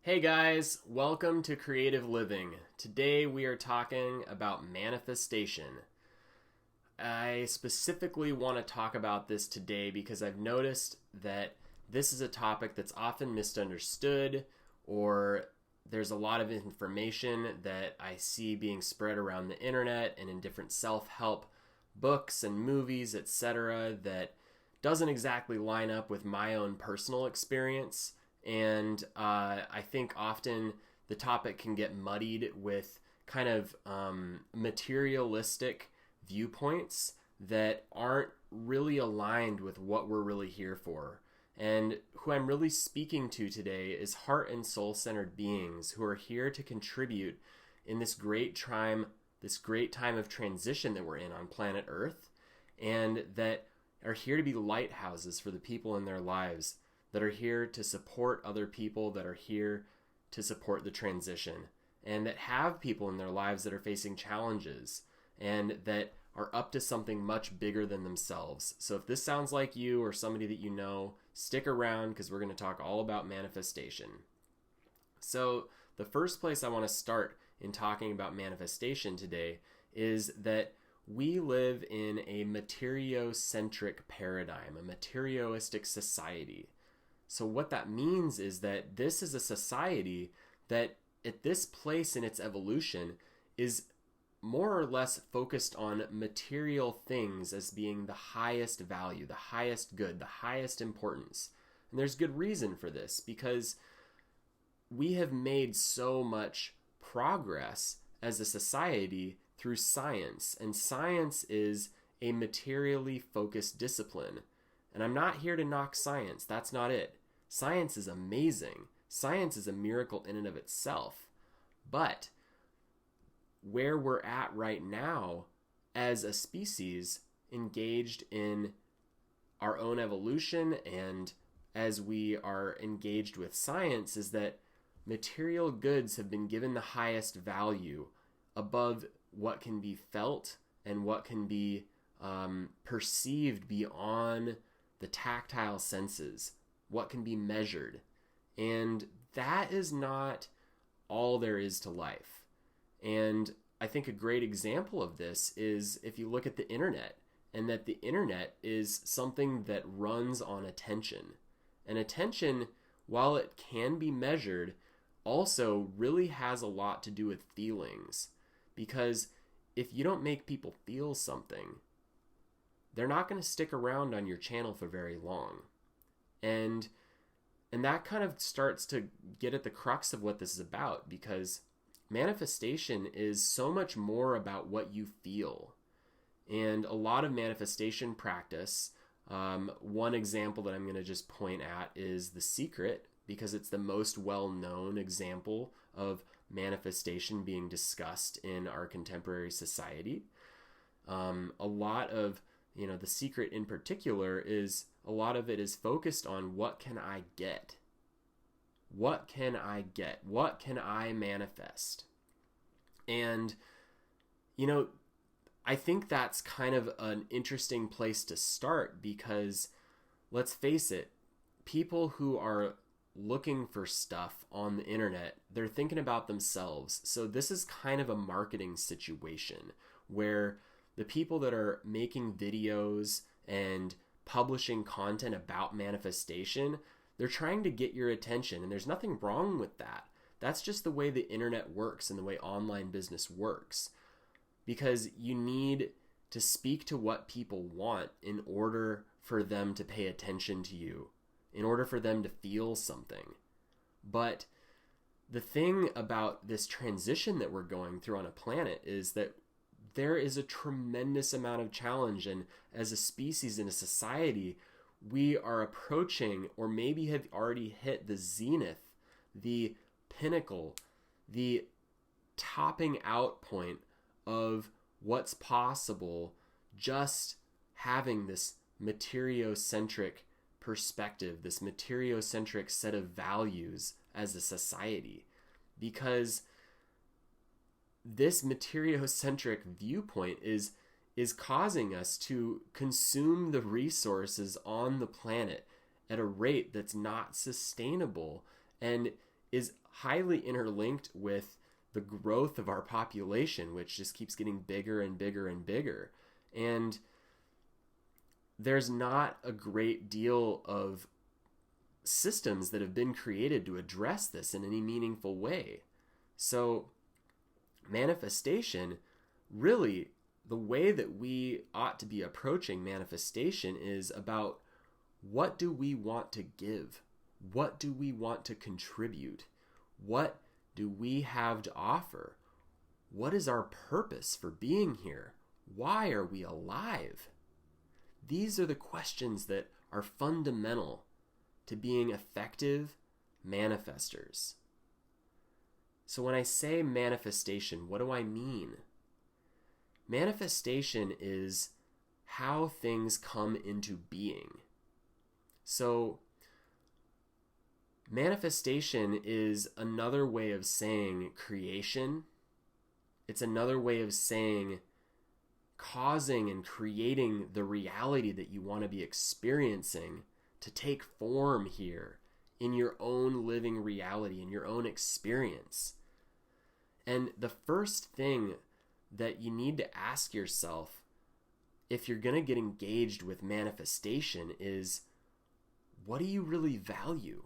Hey guys, welcome to Creative Living. Today we are talking about manifestation. I specifically want to talk about this today because I've noticed that this is a topic that's often misunderstood, or there's a lot of information that I see being spread around the internet and in different self-help books and movies, etc., that doesn't exactly line up with my own personal experience. And I think often the topic can get muddied with kind of materialistic viewpoints that aren't really aligned with what we're really here for. And who I'm really speaking to today is heart and soul centered beings who are here to contribute in this great time of transition that we're in on planet Earth, and that are here to be lighthouses for the people in their lives, that are here to support other people, that are here to support the transition, and that have people in their lives that are facing challenges and that are up to something much bigger than themselves. So if this sounds like you or somebody that you know, stick around because we're going to talk all about manifestation. So the first place I want to start in talking about manifestation today is that we live in a materiocentric paradigm, a materialistic society. So what that means is that this is a society that at this place in its evolution is more or less focused on material things as being the highest value, the highest good, the highest importance. And there's good reason for this because we have made so much progress as a society through science, and science is a materially focused discipline. And I'm not here to knock science, that's not it. Science is amazing. Science is a miracle in and of itself. But where we're at right now as a species engaged in our own evolution and as we are engaged with science is that material goods have been given the highest value above what can be felt and what can be perceived beyond the tactile senses, what can be measured. And that is not all there is to life. And I think a great example of this is if you look at the internet, and that the internet is something that runs on attention. And attention, while it can be measured, also really has a lot to do with feelings. Because if you don't make people feel something, they're not going to stick around on your channel for very long. And that kind of starts to get at the crux of what this is about, because manifestation is so much more about what you feel. And a lot of manifestation practice, one example that I'm going to just point at is The Secret, because it's the most well-known example of manifestation being discussed in our contemporary society. A lot of, The Secret in particular is, a lot of it is focused on what can I get? What can I get? What can I manifest? And, I think that's kind of an interesting place to start because, let's face it, people who are looking for stuff on the internet, they're thinking about themselves. So this is kind of a marketing situation where the people that are making videos and publishing content about manifestation, they're trying to get your attention, and there's nothing wrong with that. That's just the way the internet works and the way online business works. Because you need to speak to what people want in order for them to pay attention to you, in order for them to feel something. But the thing about this transition that we're going through on a planet is that there is a tremendous amount of challenge, and as a species in a society, we are approaching, or maybe have already hit, the zenith, the pinnacle, the topping out point of what's possible just having this materiocentric perspective, this materiocentric set of values as a society. Because this materiocentric viewpoint is causing us to consume the resources on the planet at a rate that's not sustainable. And is highly interlinked with the growth of our population, which just keeps getting bigger and bigger and bigger. And there's not a great deal of systems that have been created to address this in any meaningful way. So manifestation, really, the way that we ought to be approaching manifestation is about what do we want to give? What do we want to contribute? What do we have to offer? What is our purpose for being here? Why are we alive? These are the questions that are fundamental to being effective manifestors. So when I say manifestation, what do I mean? Manifestation is how things come into being. So manifestation is another way of saying creation. It's another way of saying causing and creating the reality that you want to be experiencing to take form here in your own living reality, in your own experience. And the first thing that you need to ask yourself if you're going to get engaged with manifestation is, what do you really value?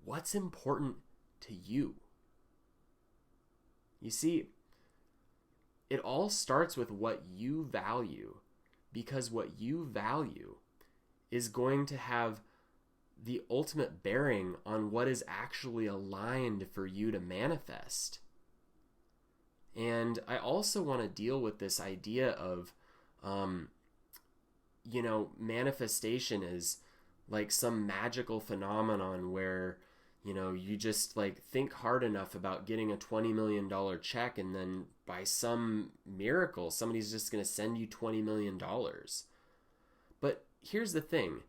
What's important to you? You see, it all starts with what you value, because what you value is going to have the ultimate bearing on what is actually aligned for you to manifest. And I also want to deal with this idea of, manifestation is like some magical phenomenon where, you just like think hard enough about getting a $20 million check, and then by some miracle, somebody's just going to send you $20 million. But here's the thing,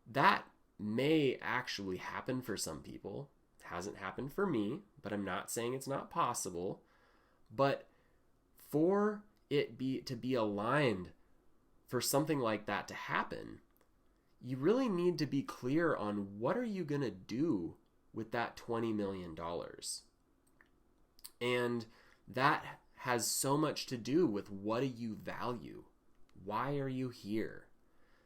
that may actually happen for some people. It hasn't happened for me, but I'm not saying it's not possible. But for it to be aligned for something like that to happen, you really need to be clear on what are you going to do with that $20 million. And that has so much to do with what do you value? Why are you here?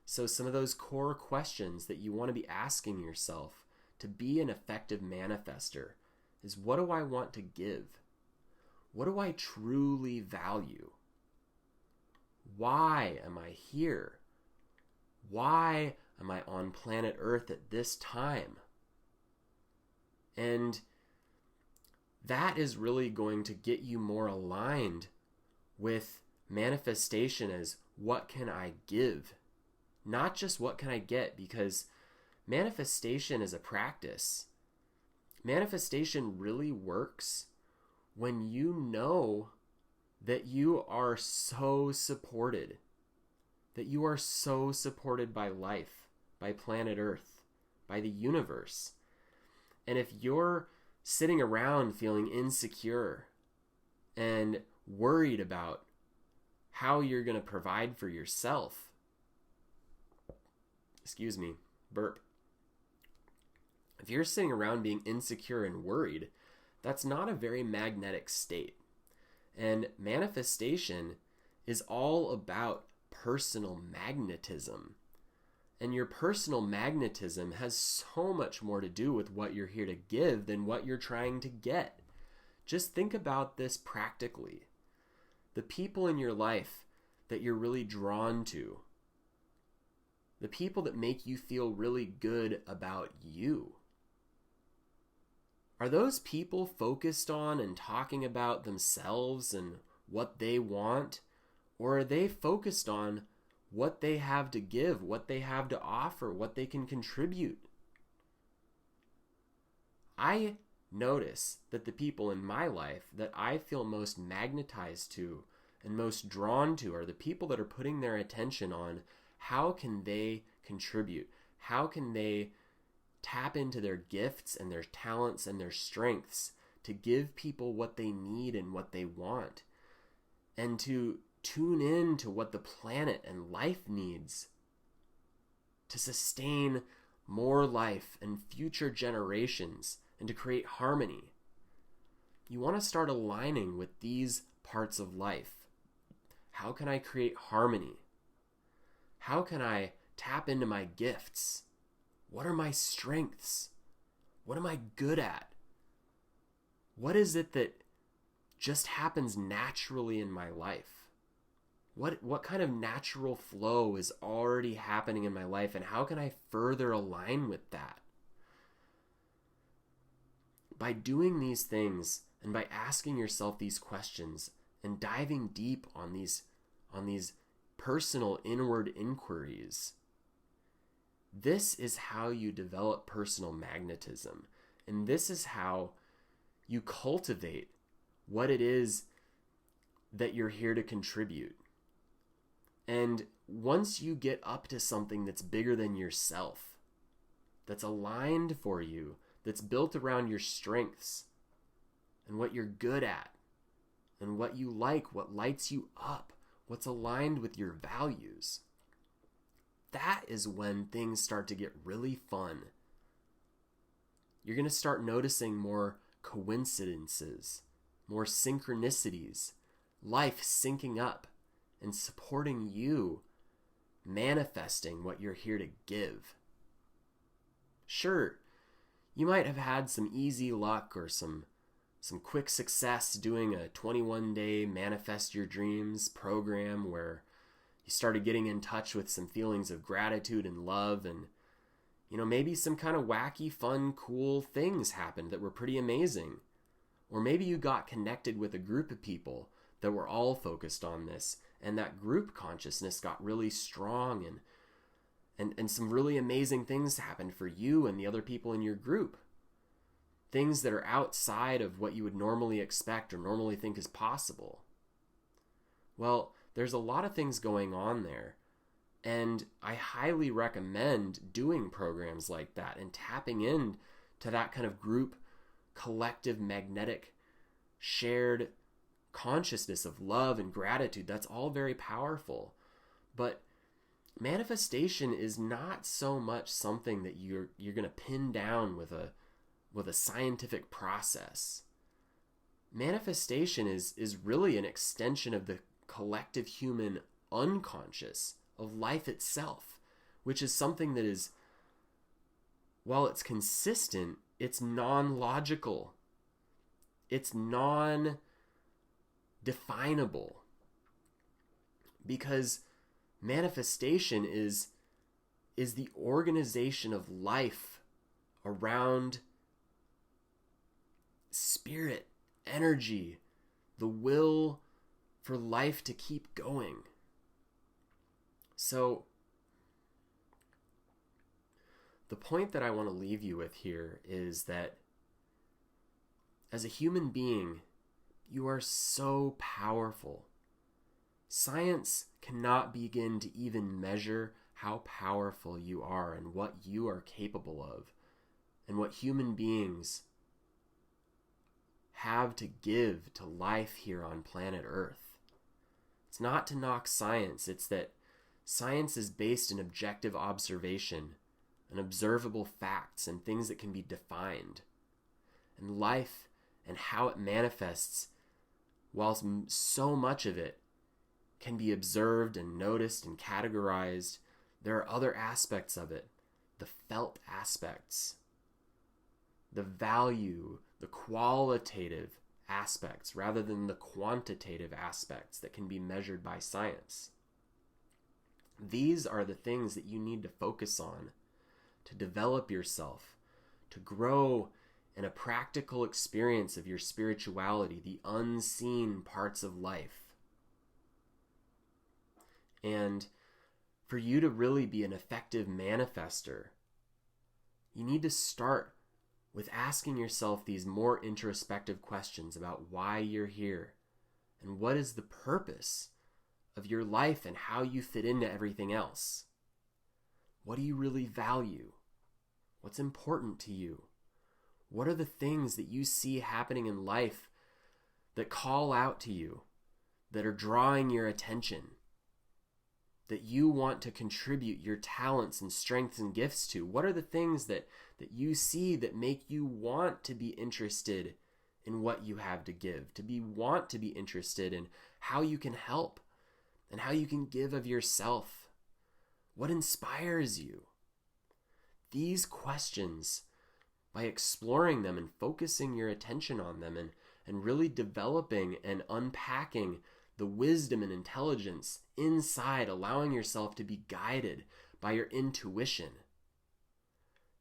So some of those core questions that you want to be asking yourself to be an effective manifester is, what do I want to give? What do I truly value? Why am I here? Why am I on planet Earth at this time? And that is really going to get you more aligned with manifestation as, what can I give? Not just what can I get, because manifestation is a practice. Manifestation really works when you know that you are so supported, by life, by planet Earth, by the universe. And if you're sitting around feeling insecure and worried about how you're going to provide for yourself, burp. If you're sitting around being insecure and worried, that's not a very magnetic state. And manifestation is all about personal magnetism. And your personal magnetism has so much more to do with what you're here to give than what you're trying to get. Just think about this practically. The people in your life that you're really drawn to, the people that make you feel really good about you, are those people focused on and talking about themselves and what they want? Or are they focused on what they have to give, what they have to offer, what they can contribute? I notice that the people in my life that I feel most magnetized to and most drawn to are the people that are putting their attention on how can they contribute, how can they tap into their gifts and their talents and their strengths to give people what they need and what they want, and to tune in to what the planet and life needs to sustain more life and future generations and to create harmony. You want to start aligning with these parts of life. How can I create harmony? How can I tap into my gifts? What are my strengths? What am I good at? What is it that just happens naturally in my life? What kind of natural flow is already happening in my life, and how can I further align with that? By doing these things and by asking yourself these questions and diving deep on these personal inward inquiries, this is how you develop personal magnetism. And this is how you cultivate what it is that you're here to contribute. And once you get up to something that's bigger than yourself, that's aligned for you, that's built around your strengths and what you're good at and what you like, what lights you up, what's aligned with your values, that is when things start to get really fun. You're going to start noticing more coincidences, more synchronicities, life syncing up and supporting you, manifesting what you're here to give. Sure, you might have had some easy luck or some quick success doing a 21-day Manifest Your Dreams program where you started getting in touch with some feelings of gratitude and love, and maybe some kind of wacky, fun, cool things happened that were pretty amazing. Or maybe you got connected with a group of people that were all focused on this, and that group consciousness got really strong, and some really amazing things happened for you and the other people in your group. Things that are outside of what you would normally expect or normally think is possible. Well, there's a lot of things going on there, and I highly recommend doing programs like that and tapping in to that kind of group, collective, magnetic, shared consciousness of love and gratitude. That's all very powerful. But manifestation is not so much something that you're going to pin down with a scientific process. Manifestation is really an extension of the collective human unconscious, of life itself, which is something that is, while it's consistent, it's non-logical. It's non-definable. Because manifestation is the organization of life around spirit, energy, the will for life to keep going. So, the point that I want to leave you with here is that as a human being, you are so powerful. Science cannot begin to even measure how powerful you are and what you are capable of, and what human beings have to give to life here on planet Earth. It's not to knock science, it's that science is based in objective observation and observable facts and things that can be defined. And life and how it manifests, while so much of it can be observed and noticed and categorized, there are other aspects of it, the felt aspects, the value, the qualitative aspects, rather than the quantitative aspects that can be measured by science. These are the things that you need to focus on to develop yourself, to grow in a practical experience of your spirituality, the unseen parts of life. And for you to really be an effective manifester, you need to start with asking yourself these more introspective questions about why you're here and what is the purpose of your life and how you fit into everything else. What do you really value? What's important to you? What are the things that you see happening in life that call out to you, that are drawing your attention, that you want to contribute your talents and strengths and gifts to? What are the things that that you see that make you want to be interested in what you have to give, want to be interested in how you can help and how you can give of yourself. What inspires you? These questions, by exploring them and focusing your attention on them and really developing and unpacking the wisdom and intelligence inside, allowing yourself to be guided by your intuition.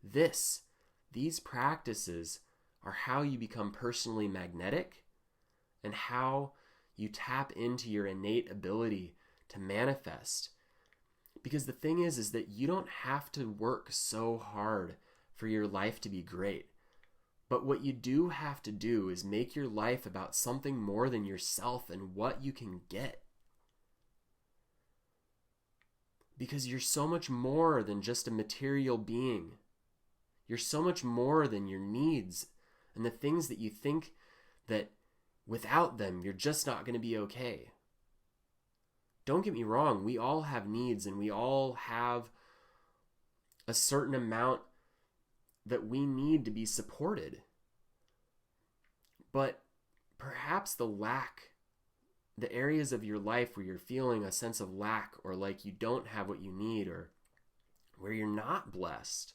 These practices are how you become personally magnetic and how you tap into your innate ability to manifest. Because the thing is that you don't have to work so hard for your life to be great. But what you do have to do is make your life about something more than yourself and what you can get. Because you're so much more than just a material being. You're so much more than your needs and the things that you think that without them, you're just not going to be okay. Don't get me wrong, we all have needs and we all have a certain amount that we need to be supported. But perhaps the areas of your life where you're feeling a sense of lack or like you don't have what you need or where you're not blessed,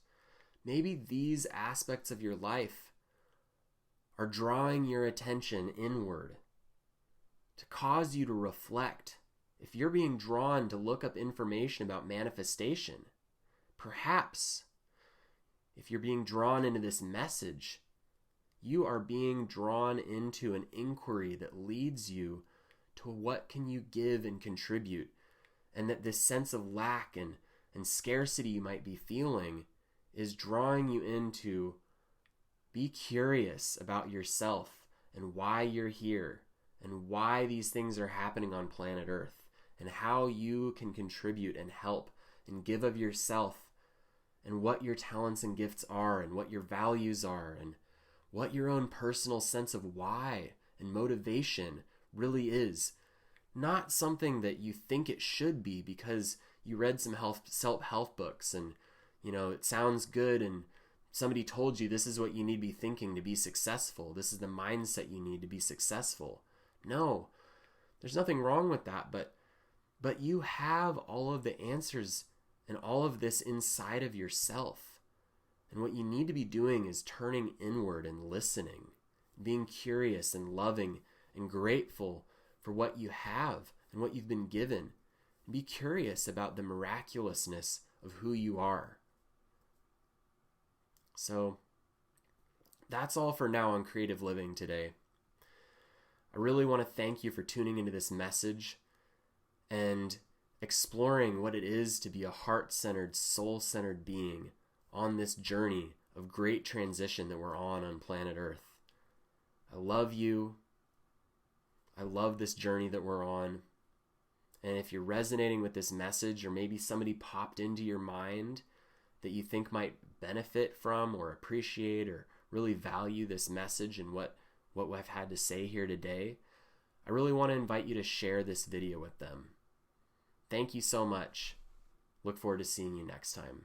maybe these aspects of your life are drawing your attention inward to cause you to reflect. If you're being drawn to look up information about manifestation, perhaps if you're being drawn into this message, you are being drawn into an inquiry that leads you to what can you give and contribute, and that this sense of lack and scarcity you might be feeling is drawing you into be curious about yourself and why you're here and why these things are happening on planet Earth and how you can contribute and help and give of yourself and what your talents and gifts are and what your values are and what your own personal sense of why and motivation really is. Not something that you think it should be because you read some self-help books and, it sounds good and somebody told you this is what you need to be thinking to be successful. This is the mindset you need to be successful. No, there's nothing wrong with that, but you have all of the answers and all of this inside of yourself. And what you need to be doing is turning inward and listening, being curious and loving and grateful for what you have and what you've been given. And be curious about the miraculousness of who you are. So that's all for now on Creative Living today. I really want to thank you for tuning into this message and exploring what it is to be a heart-centered, soul-centered being on this journey of great transition that we're on planet Earth. I love you. I love this journey that we're on. And if you're resonating with this message, or maybe somebody popped into your mind that you think might benefit from or appreciate or really value this message and what I've had to say here today, I really want to invite you to share this video with them. Thank you so much. Look forward to seeing you next time.